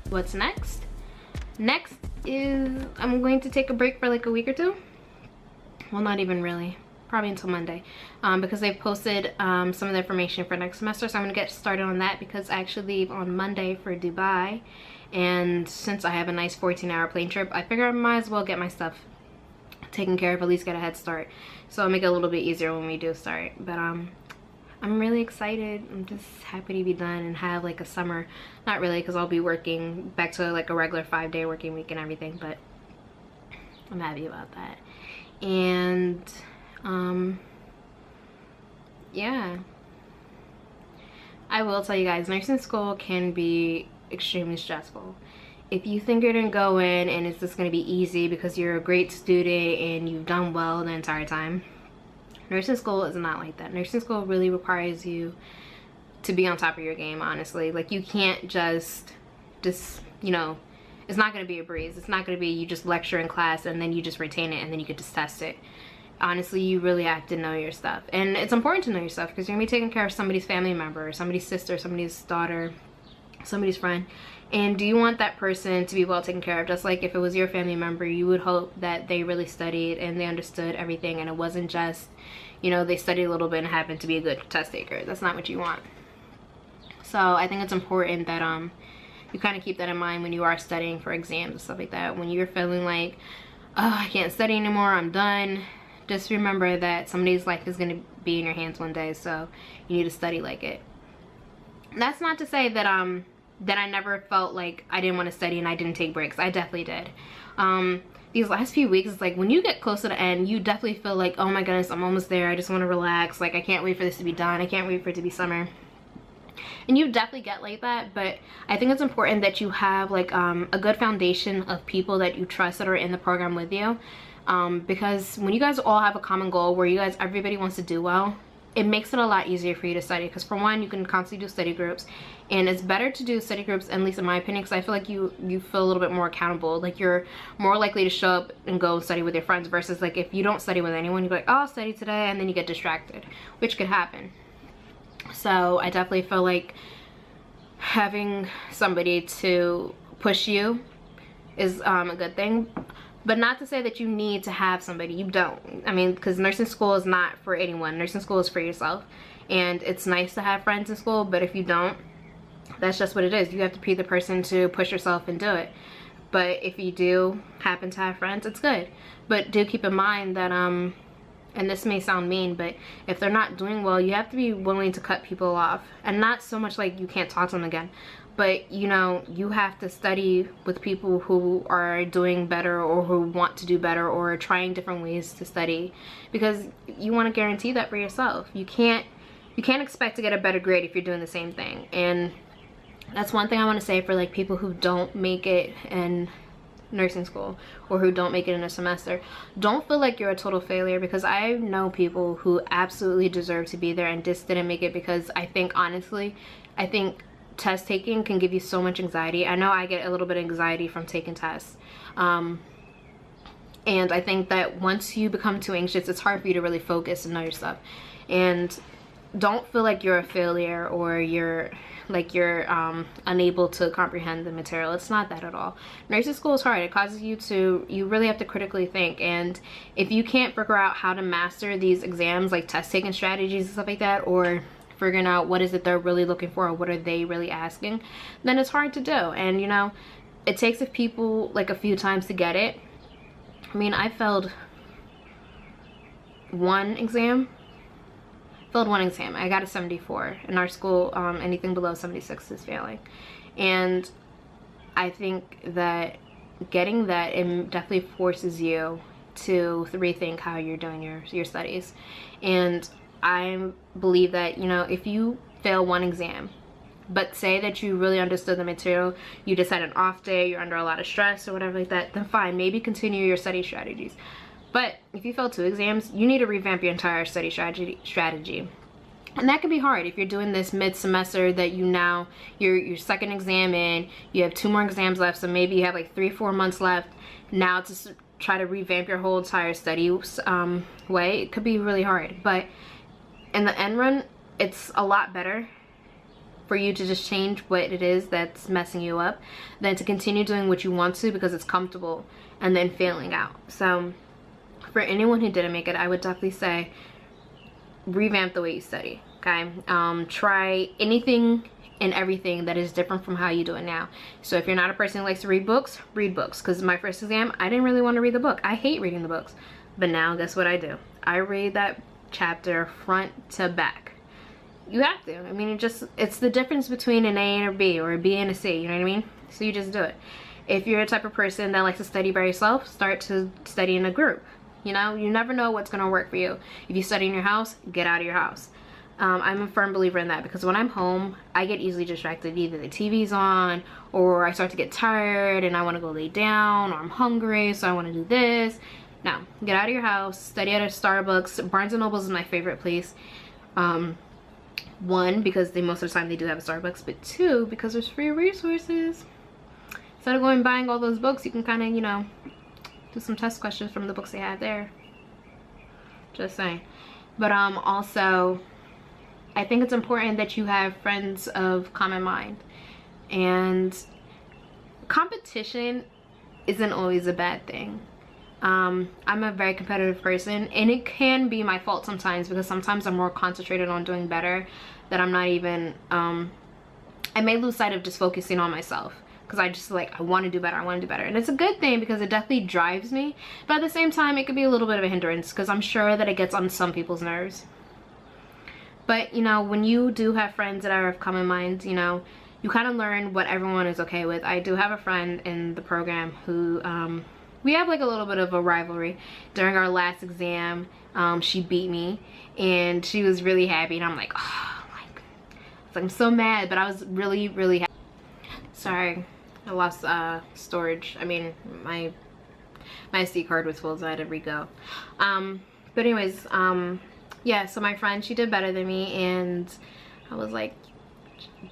What's next? Next is I'm going to take a break for like a week or two. Well, not even really, probably until Monday, because they've posted some of the information for next semester. So I'm gonna get started on that because I actually leave on Monday for Dubai, and since I have a nice 14-hour plane trip, I figure I might as well get my stuff taken care of, at least get a head start, so it'll make it a little bit easier when we do start. But I'm really excited. I'm just happy to be done and have like a summer. Not really, because I'll be working back to like a regular 5-day working week and everything, but I'm happy about that. And yeah, I will tell you guys, nursing school can be extremely stressful. If you think you're gonna go in and it's just gonna be easy because you're a great student and you've done well the entire time, nursing school is not like that. Nursing school really requires you to be on top of your game, honestly. Like, you can't just you know, it's not gonna be a breeze. It's not gonna be you just lecture in class and then you just retain it and then you could just test it. Honestly, you really have to know your stuff. And it's important to know your stuff because you're gonna be taking care of somebody's family member, somebody's sister, somebody's daughter, somebody's friend. And do you want that person to be well taken care of? Just like if it was your family member, you would hope that they really studied and they understood everything, and it wasn't just, you know, they studied a little bit and happened to be a good test taker. That's not what you want. So I think it's important that you kind of keep that in mind when you are studying for exams and stuff like that. When you're feeling like, oh, I can't study anymore, I'm done, just remember that somebody's life is going to be in your hands one day, so you need to study like it. That's not to say that I never felt like I didn't want to study and I didn't take breaks. I definitely did. These last few weeks, it's like when you get close to the end, you definitely feel like, oh my goodness, I'm almost there. I just want to relax. Like, I can't wait for this to be done. I can't wait for it to be summer. And you definitely get like that, but I think it's important that you have like a good foundation of people that you trust that are in the program with you, because when you guys all have a common goal where everybody wants to do well, it makes it a lot easier for you to study. Because for one, you can constantly do study groups, and it's better to do study groups, at least in my opinion, because I feel like you feel a little bit more accountable. Like, you're more likely to show up and go and study with your friends, versus like if you don't study with anyone, you're like, oh, I'll study today, and then you get distracted, which could happen. So I definitely feel like having somebody to push you is a good thing. But not to say that you need to have somebody. You don't. I mean, because nursing school is not for anyone. Nursing school is for yourself. And it's nice to have friends in school, but if you don't, that's just what it is. You have to be the person to push yourself and do it. But if you do happen to have friends, it's good. But do keep in mind that, and this may sound mean, but if they're not doing well, you have to be willing to cut people off. And not so much like you can't talk to them again, but you know, you have to study with people who are doing better or who want to do better or are trying different ways to study, because you want to guarantee that for yourself. You can't expect to get a better grade if you're doing the same thing. And that's one thing I want to say for like people who don't make it in nursing school or who don't make it in a semester. Don't feel like you're a total failure, because I know people who absolutely deserve to be there and just didn't make it, because I think, honestly, I think test taking can give you so much anxiety. I know I get a little bit of anxiety from taking tests, and I think that once you become too anxious, it's hard for you to really focus and know your stuff. And don't feel like you're a failure or you're unable to comprehend the material. It's not that at all. Nursing school is hard. It causes you really have to critically think. And if you can't figure out how to master these exams, like test taking strategies and stuff like that, or figuring out what is it they're really looking for or what are they really asking, then it's hard to do. And you know, it takes people like a few times to get it. I mean, I failed one exam. I got a 74. In our school, anything below 76 is failing. And I think that getting that, it definitely forces you to rethink how you're doing your studies. And I believe that, you know, if you fail one exam, but say that you really understood the material, you just had an off day, you're under a lot of stress or whatever like that, then fine, maybe continue your study strategies. But if you fail 2 exams, you need to revamp your entire study strategy. And that can be hard if you're doing this mid-semester, that your second exam in, you have 2 more exams left, so maybe you have like 3-4 months left now to try to revamp your whole entire study way. It could be really hard, but in the end run, it's a lot better for you to just change what it is that's messing you up than to continue doing what you want to because it's comfortable and then failing out. So for anyone who didn't make it, I would definitely say revamp the way you study, okay? Try anything and everything that is different from how you do it now. So if you're not a person who likes to read books, because my first exam, I didn't really want to read the book. I hate reading the books. But now, guess what I do? I read that chapter front to back. You have to. I mean, it's the difference between an A and a B, or a B and a C, you know what I mean? So you just do it. If you're a type of person that likes to study by yourself, start to study in a group. You know, you never know what's gonna work for you. If you study in your house, get out of your house. I'm a firm believer in that, because when I'm home, I get easily distracted. Either the TV's on, or I start to get tired and I want to go lay down, or I'm hungry so I want to do this. No, get out of your house, study at a Starbucks. Barnes & Noble is my favorite place. One, because most of the time they do have a Starbucks, but two, because there's free resources. Instead of going and buying all those books, you can kind of, you know, do some test questions from the books they have there. Just saying. But also, I think it's important that you have friends of common mind. And competition isn't always a bad thing. I'm a very competitive person, and it can be my fault sometimes, because sometimes I'm more concentrated on doing better that I'm not even, I may lose sight of just focusing on myself, because I just I want to do better, I want to do better. And it's a good thing, because it definitely drives me, but at the same time it could be a little bit of a hindrance, because I'm sure that it gets on some people's nerves. But you know, when you do have friends that are of common minds, you know, you kind of learn what everyone is okay with. I do have a friend in the program who, we have like a little bit of a rivalry. During our last exam, she beat me, and she was really happy, and I'm like, oh, I'm so mad, but I was really, really happy. Sorry, I lost storage. I mean, my SD card was full, so I had to re-go. But anyways, yeah, so my friend, she did better than me, and I was like,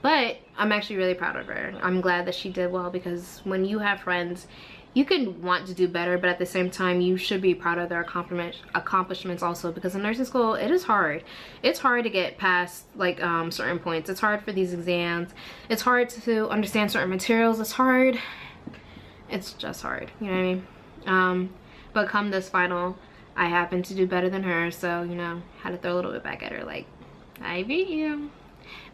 but I'm actually really proud of her. I'm glad that she did well, because when you have friends, you can want to do better, but at the same time, you should be proud of their accomplishments also, because in nursing school, it is hard. It's hard to get past like certain points. It's hard for these exams. It's hard to understand certain materials. It's hard. It's just hard, you know what I mean? But come this final, I happened to do better than her, so, you know, had to throw a little bit back at her, like, I beat you.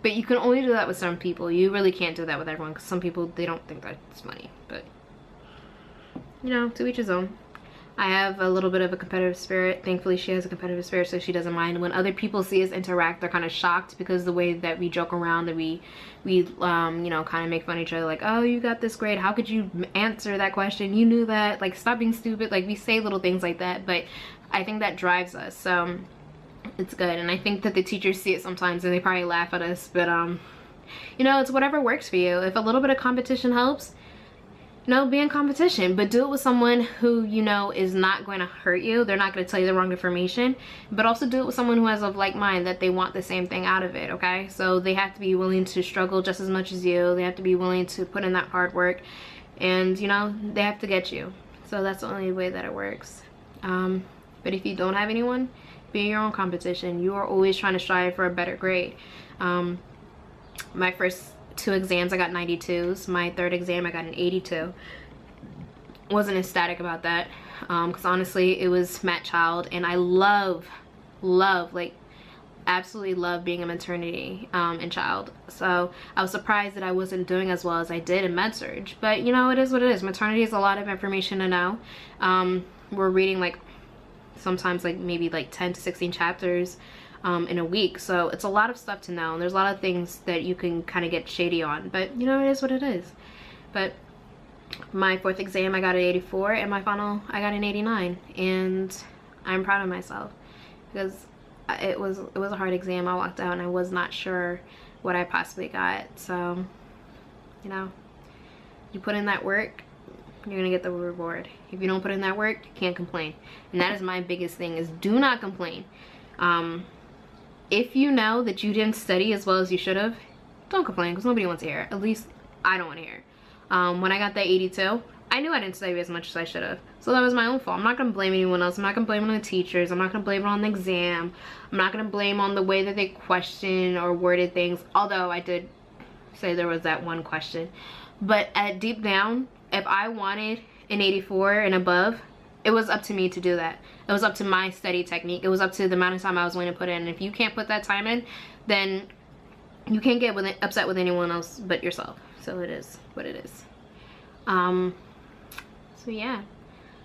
But you can only do that with some people. You really can't do that with everyone, because some people, they don't think that's funny. But, you know, to each his own. I have a little bit of a competitive spirit. Thankfully, she has a competitive spirit, so she doesn't mind. When other people see us interact, they're kind of shocked, because the way that we joke around, that we you know, kind of make fun of each other, like, oh, you got this grade, how could you answer that question, you knew that, like, stop being stupid. Like, we say little things like that, but I think that drives us, so it's good. And I think that the teachers see it sometimes, and they probably laugh at us, but you know, it's whatever works for you. If a little bit of competition helps, no, be in competition, but do it with someone who, you know, is not going to hurt you. They're not going to tell you the wrong information, but also do it with someone who has a like mind, that they want the same thing out of it, okay? So they have to be willing to struggle just as much as you. They have to be willing to put in that hard work, and, you know, they have to get you. So that's the only way that it works. But if you don't have anyone, be in your own competition. You are always trying to strive for a better grade. My first 2 exams, I got 92s. My 3rd exam, I got an 82. Wasn't ecstatic about that, because honestly, it was Matt Child, and I love, like, absolutely love being a maternity in Child. So I was surprised that I wasn't doing as well as I did in Med-Surg. But, you know, it is what it is. Maternity is a lot of information to know. We're reading, like, sometimes, like, maybe, like, 10 to 16 chapters in a week, so it's a lot of stuff to know, and there's a lot of things that you can kind of get shady on, but you know, it is what it is. But my 4th exam, I got an 84, and my final, I got an 89, and I'm proud of myself, because it was a hard exam. I walked out and I was not sure what I possibly got. So, you know, you put in that work, you're gonna get the reward. If you don't put in that work, you can't complain. And that is my biggest thing, is do not complain. If you know that you didn't study as well as you should have, don't complain, because nobody wants to hear it. At least I don't want to hear it. When I got that 82, I knew I didn't study as much as I should have. So that was my own fault. I'm not going to blame anyone else. I'm not going to blame it on the teachers. I'm not going to blame it on the exam. I'm not going to blame on the way that they questioned or worded things. Although I did say there was that one question. But at deep down, if I wanted an 84 and above, it was up to me to do that. It was up to my study technique. It was up to the amount of time I was willing to put in. If you can't put that time in, then you can't get upset with anyone else but yourself. So it is what it is. So yeah.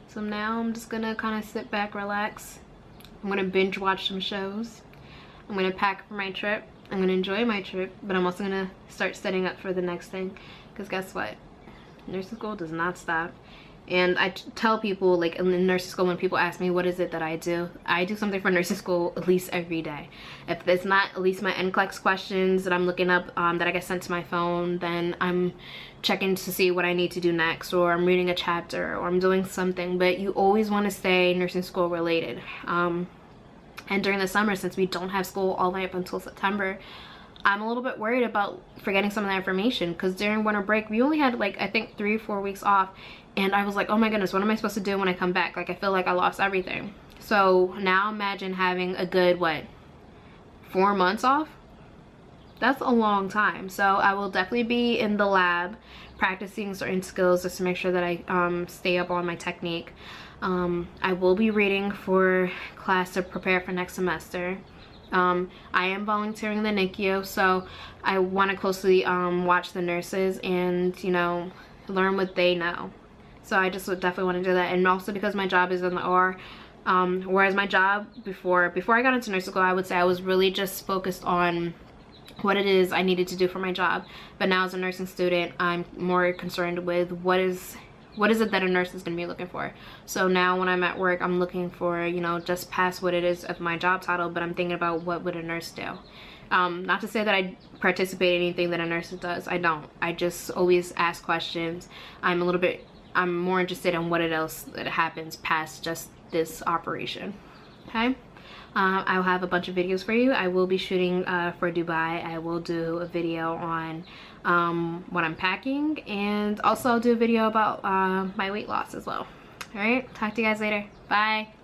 So now I'm just gonna kind of sit back, relax. I'm gonna binge watch some shows. I'm gonna pack for my trip. I'm gonna enjoy my trip, but I'm also gonna start setting up for the next thing. Because guess what? Nursing school does not stop. And I tell people, like in nursing school, when people ask me what is it that I do something for nursing school at least every day. If it's not at least my NCLEX questions that I'm looking up that I get sent to my phone, then I'm checking to see what I need to do next, or I'm reading a chapter, or I'm doing something. But you always want to stay nursing school related. And during the summer, since we don't have school all the way up until September, I'm a little bit worried about forgetting some of that information, because during winter break we only had like I think 3 or 4 weeks off, and I was like, oh my goodness, what am I supposed to do when I come back? Like I feel like I lost everything. So now imagine having a good, what, 4 months off? That's a long time. So I will definitely be in the lab practicing certain skills just to make sure that I stay up on my technique. I will be reading for class to prepare for next semester. I am volunteering in the NICU, so I want to closely watch the nurses and, you know, learn what they know. So I just would definitely want to do that. And also because my job is in the OR, whereas my job before I got into nursing school, I would say I was really just focused on what it is I needed to do for my job. But now as a nursing student, I'm more concerned with what is it that a nurse is going to be looking for. So now when I'm at work, I'm looking for, you know, just past what it is of my job title, but I'm thinking about what would a nurse do. Not to say that I participate in anything that a nurse does. I don't. I just always ask questions. I'm more interested in what else that happens past just this operation. Okay. I'll have a bunch of videos for you. I will be shooting for Dubai. I will do a video on what I'm packing, and also I'll do a video about my weight loss as well. All right, talk to you guys later. Bye.